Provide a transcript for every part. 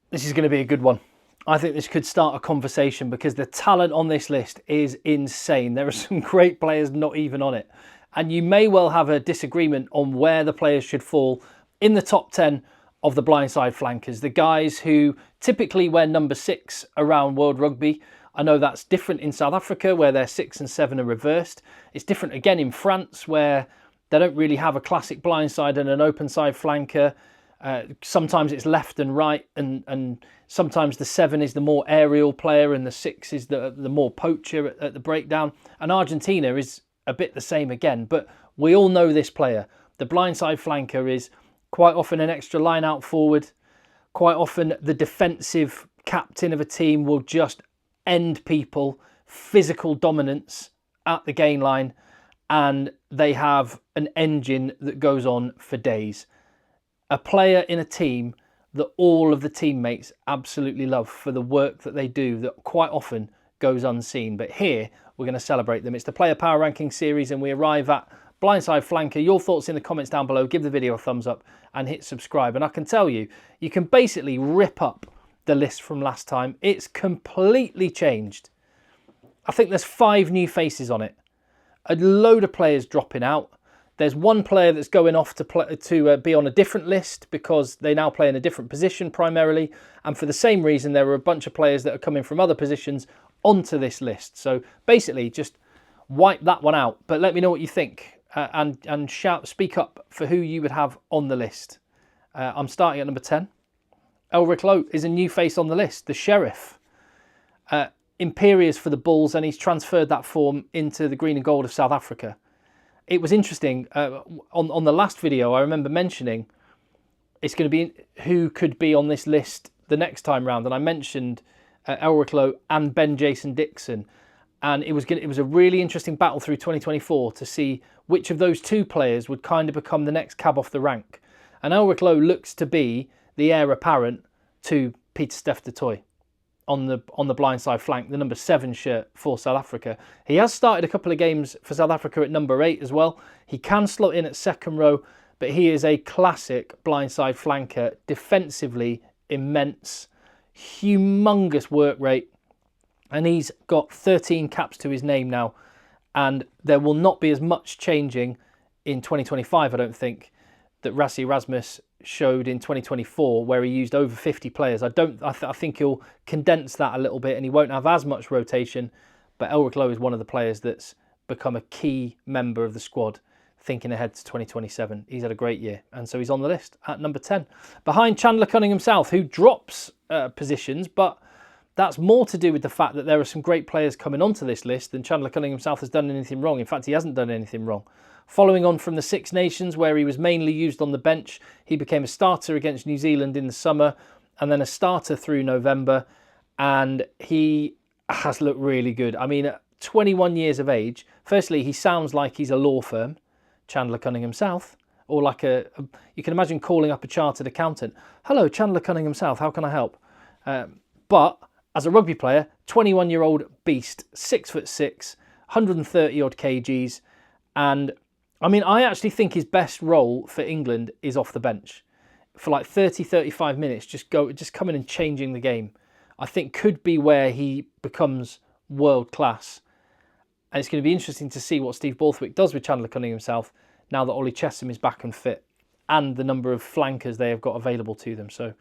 This is going to be a good one. I think this could start a conversation because the talent on this list is insane. There are some great players not even on it. And you may well have a disagreement on where the players should fall in the top 10 of the blindside flankers. The guys who typically wear number 6 around World Rugby. I know that's different in South Africa where their 6 and 7 are reversed. It's different again in France where they don't really have a classic blindside and an open side flanker. Sometimes it's left and right, and sometimes the 7 is the more aerial player and the 6 is the more poacher at the breakdown. And Argentina is a bit the same again, but we all know this player. The blindside flanker is quite often an extra line out forward. Quite often the defensive captain of a team will just end people, physical dominance at the gain line, and they have an engine that goes on for days. A player in a team that all of the teammates absolutely love for the work that they do that quite often goes unseen. But here, we're going to celebrate them. It's the Player Power Ranking series and we arrive at blindside flanker. Your thoughts in the comments down below. Give the video a thumbs up and hit subscribe. And I can tell you, you can basically rip up the list from last time. It's completely changed. I think there's 5 new faces on it. A load of players dropping out. There's one player that's going off to be on a different list because they now play in a different position primarily. And for the same reason, there are a bunch of players that are coming from other positions onto this list. So basically, just wipe that one out. But let me know what you think and speak up for who you would have on the list. I'm starting at number 10. Ello is a new face on the list, the Sheriff. Imperious for the Bulls, and he's transferred that form into the green and gold of South Africa. It was interesting, on the last video, I remember mentioning it's going to be who could be on this list the next time round. And I mentioned Ello and Ben Jason Dixon. And it was a really interesting battle through 2024 to see which of those 2 players would kind of become the next cab off the rank. And Ello looks to be the heir apparent to Pieter-Steph du Toit on the blindside flank, the number 7 shirt for South Africa. He has started a couple of games for South Africa at number 8 as well. He can slot in at second row, but he is a classic blindside flanker, defensively immense, humongous work rate, and he's got 13 caps to his name now, and there will not be as much changing in 2025, I don't think, that Rassie Erasmus showed in 2024 where he used over 50 players. I think he'll condense that a little bit and he won't have as much rotation, but Ello is one of the players that's become a key member of the squad thinking ahead to 2027. He's had a great year and so he's on the list at number 10. Behind Chandler Cunningham South, who drops positions, but that's more to do with the fact that there are some great players coming onto this list than Chandler Cunningham South has done anything wrong. In fact, he hasn't done anything wrong. Following on from the Six Nations, where he was mainly used on the bench, he became a starter against New Zealand in the summer and then a starter through November. And he has looked really good. I mean, at 21 years of age, firstly, he sounds like he's a law firm, Chandler Cunningham South, or like you can imagine calling up a chartered accountant. Hello, Chandler Cunningham South, how can I help? But as a rugby player, 21-year-old beast, 6'6", 130 odd kgs, and I mean, I actually think his best role for England is off the bench. For like 30, 35 minutes, just coming and changing the game. I think could be where he becomes world class. And it's going to be interesting to see what Steve Borthwick does with Chandler Cunningham South now that Ollie Chesham is back and fit and the number of flankers they have got available to them. So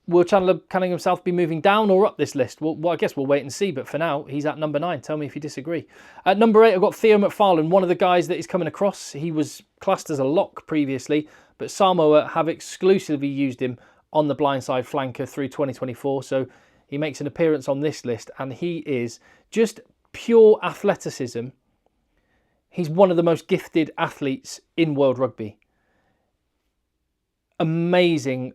will Chandler Cunningham South be moving down or up this list? Well, I guess we'll wait and see. But for now, he's at number 9. Tell me if you disagree. At number 8, I've got Theo McFarlane, one of the guys that is coming across. He was classed as a lock previously, but Samoa have exclusively used him on the blindside flanker through 2024. So he makes an appearance on this list, and he is just pure athleticism. He's one of the most gifted athletes in world rugby. Amazing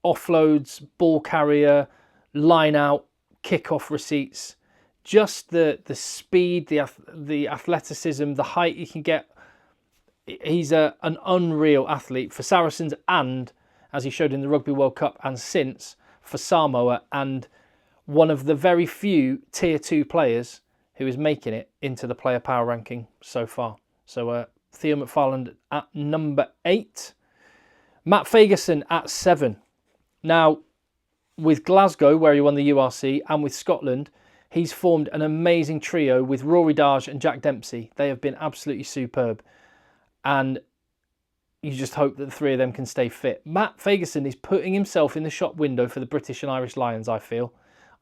offloads, ball carrier, line out, kick-off receipts. Just the speed, the athleticism, the height he can get. He's an unreal athlete for Saracens and, as he showed in the Rugby World Cup and since, for Samoa, and one of the very few Tier 2 players who is making it into the player power ranking so far. So Theo McFarlane at number 8. Matt Fagerson at 7. Now, with Glasgow, where he won the URC, and with Scotland, he's formed an amazing trio with Rory Darge and Jack Dempsey. They have been absolutely superb. And you just hope that the three of them can stay fit. Matt Fagerson is putting himself in the shop window for the British and Irish Lions, I feel.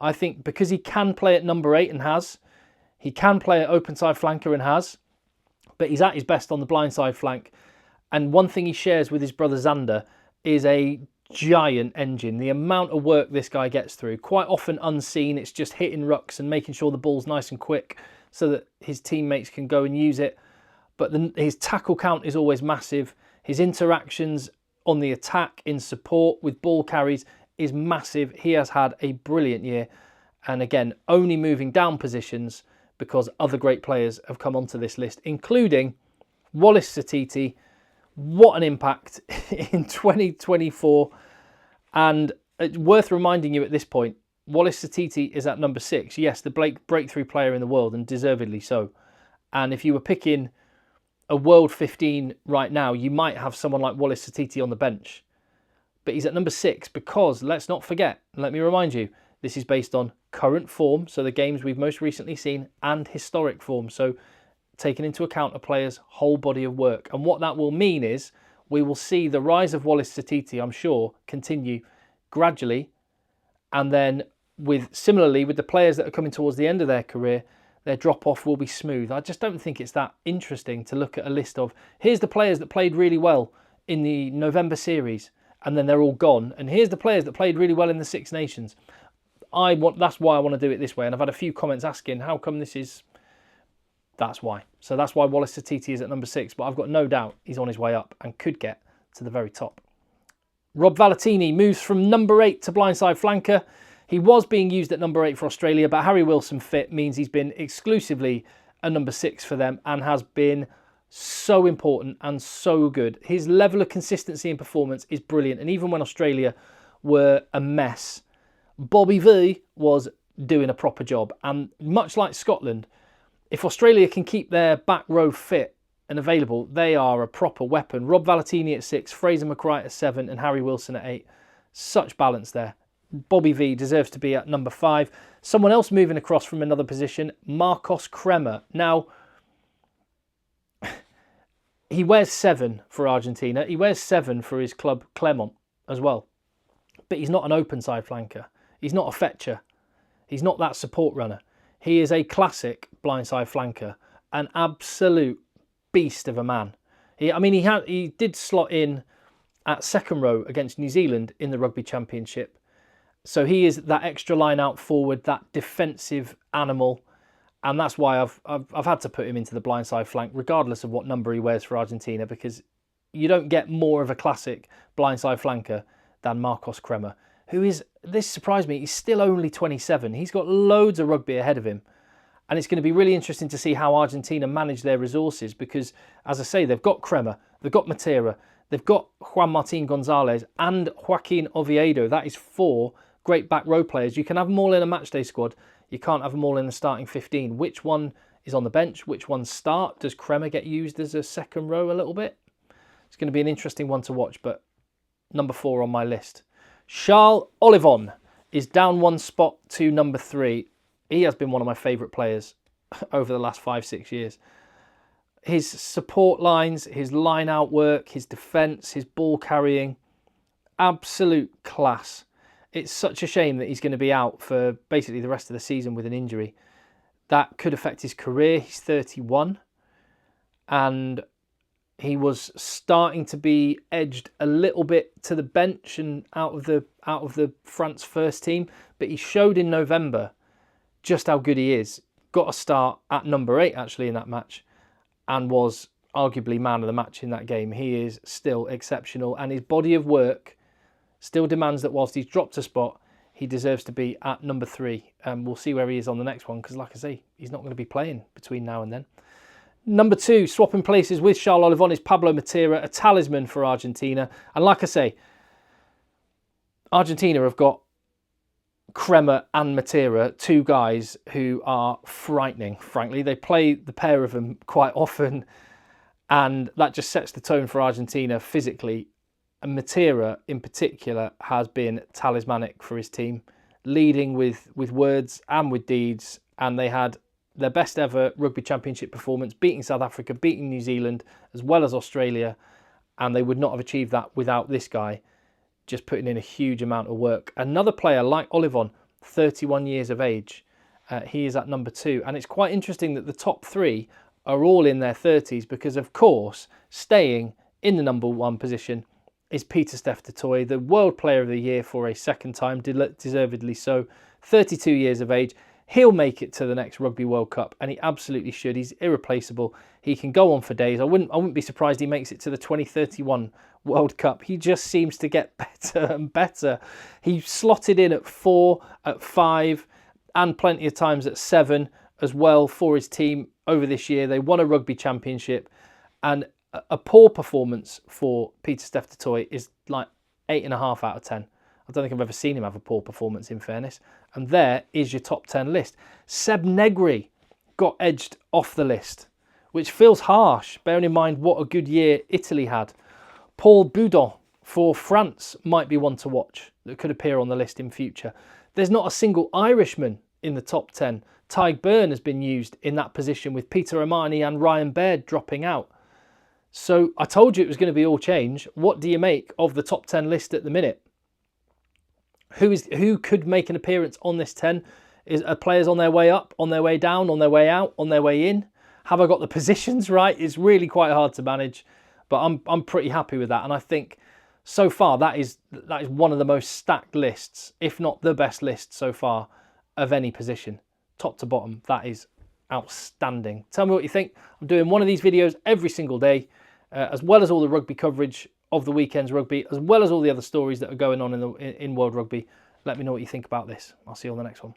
I think because he can play at number 8 and has, he can play at open side flanker and has, but he's at his best on the blind side flank. And one thing he shares with his brother Xander is a giant engine. The amount of work this guy gets through, quite often unseen, it's just hitting rucks and making sure the ball's nice and quick so that his teammates can go and use it. But his tackle count is always massive. His interactions on the attack in support with ball carries is massive. He has had a brilliant year. And again, only moving down positions because other great players have come onto this list, including Wallace Satiti. What an impact in 2024. And it's worth reminding you at this point, Wallace Satiti is at number 6. Yes, the breakthrough player in the world, and deservedly so. And if you were picking a World 15 right now, you might have someone like Wallace Satiti on the bench. But he's at number 6 because, let's not forget, let me remind you, this is based on current form, so the games we've most recently seen, and historic form, so taking into account a player's whole body of work. And what that will mean is we will see the rise of Wallace Satiti, I'm sure, continue gradually. And then similarly with the players that are coming towards the end of their career, their drop-off will be smooth. I just don't think it's that interesting to look at a list of, here's the players that played really well in the November series, and then they're all gone. And here's the players that played really well in the Six Nations. That's why I want to do it this way. And I've had a few comments asking, how come this is... That's why. So that's why Wallace Satiti is at number 6. But I've got no doubt he's on his way up and could get to the very top. Rob Valetini moves from number 8 to blindside flanker. He was being used at number 8 for Australia, but Harry Wilson fit means he's been exclusively a number 6 for them and has been so important and so good. His level of consistency and performance is brilliant. And even when Australia were a mess, Bobby V was doing a proper job. And much like Scotland, if Australia can keep their back row fit and available, they are a proper weapon. Rob Valetini at 6, Fraser McRae at 7 and Harry Wilson at 8. Such balance there. Bobby V deserves to be at number 5. Someone else moving across from another position, Marcos Kremer. Now, he wears 7 for Argentina. He wears 7 for his club Clermont as well. But he's not an open side flanker. He's not a fetcher. He's not that support runner. He is a classic blindside flanker, an absolute beast of a man. He did slot in at second row against New Zealand in the Rugby Championship. So he is that extra line out forward, that defensive animal. And that's why I've had to put him into the blindside flank, regardless of what number he wears for Argentina, because you don't get more of a classic blindside flanker than Marcos Kremer, who is, this surprised me, he's still only 27. He's got loads of rugby ahead of him. And it's going to be really interesting to see how Argentina manage their resources because, as I say, they've got Kremer, they've got Matera, they've got Juan Martin Gonzalez and Joaquin Oviedo. That is 4 great back row players. You can have them all in a matchday squad. You can't have them all in the starting 15. Which one is on the bench? Which ones start? Does Kremer get used as a second row a little bit? It's going to be an interesting one to watch, but number 4 on my list. Charles Ollivon is down 1 spot to number 3. He has been one of my favourite players over the last 5-6 years. His support lines, his line out work, his defence, his ball carrying, absolute class. It's such a shame that he's going to be out for basically the rest of the season with an injury. That could affect his career. He's 31 and he was starting to be edged a little bit to the bench and out of the France first team, but he showed in November just how good he is. Got a start at number 8 actually in that match and was arguably man of the match in that game. He is still exceptional and his body of work still demands that whilst he's dropped a spot, he deserves to be at number 3. We'll see where he is on the next one because, like I say, he's not going to be playing between now and then. Number 2, swapping places with Charles Ollivon, is Pablo Mata, a talisman for Argentina. And like I say, Argentina have got Kremer and Matera, 2 guys who are frightening, frankly. They play the pair of them quite often, and that just sets the tone for Argentina physically. And Matera, in particular, has been talismanic for his team, leading with words and with deeds. And they had their best ever Rugby Championship performance, beating South Africa, beating New Zealand, as well as Australia. And they would not have achieved that without this guy just putting in a huge amount of work. Another player like Ollivon, 31 years of age. He is at number 2. And it's quite interesting that the top 3 are all in their 30s because, of course, staying in the number 1 position is Pieter-Steph du Toit, the World Player of the Year for a second time, deservedly so, 32 years of age. He'll make it to the next Rugby World Cup, and he absolutely should. He's irreplaceable. He can go on for days. I wouldn't be surprised he makes it to the 2031 World Cup. He just seems to get better and better. He slotted in at 4, at 5, and plenty of times at 7 as well for his team over this year. They won a Rugby Championship, and a poor performance for Pieter-Steph du Toit is like 8.5 out of 10. I don't think I've ever seen him have a poor performance, in fairness. And there is your top 10 list. Seb Negri got edged off the list, which feels harsh, bearing in mind what a good year Italy had. Paul Boudon for France might be one to watch that could appear on the list in future. There's not a single Irishman in the top 10. Tyg Byrne has been used in that position with Peter Omani and Ryan Baird dropping out. So I told you it was going to be all change. What do you make of the top 10 list at the minute? Who could make an appearance on this 10? Are players on their way up, on their way down, on their way out, on their way in? Have I got the positions right? It's really quite hard to manage, but I'm pretty happy with that. And I think so far that is one of the most stacked lists, if not the best list so far of any position, top to bottom. That is outstanding. Tell me what you think. I'm doing one of these videos every single day, as well as all the rugby coverage of the weekend's rugby, as well as all the other stories that are going on in World Rugby. Let me know what you think about this. I'll see you on the next one.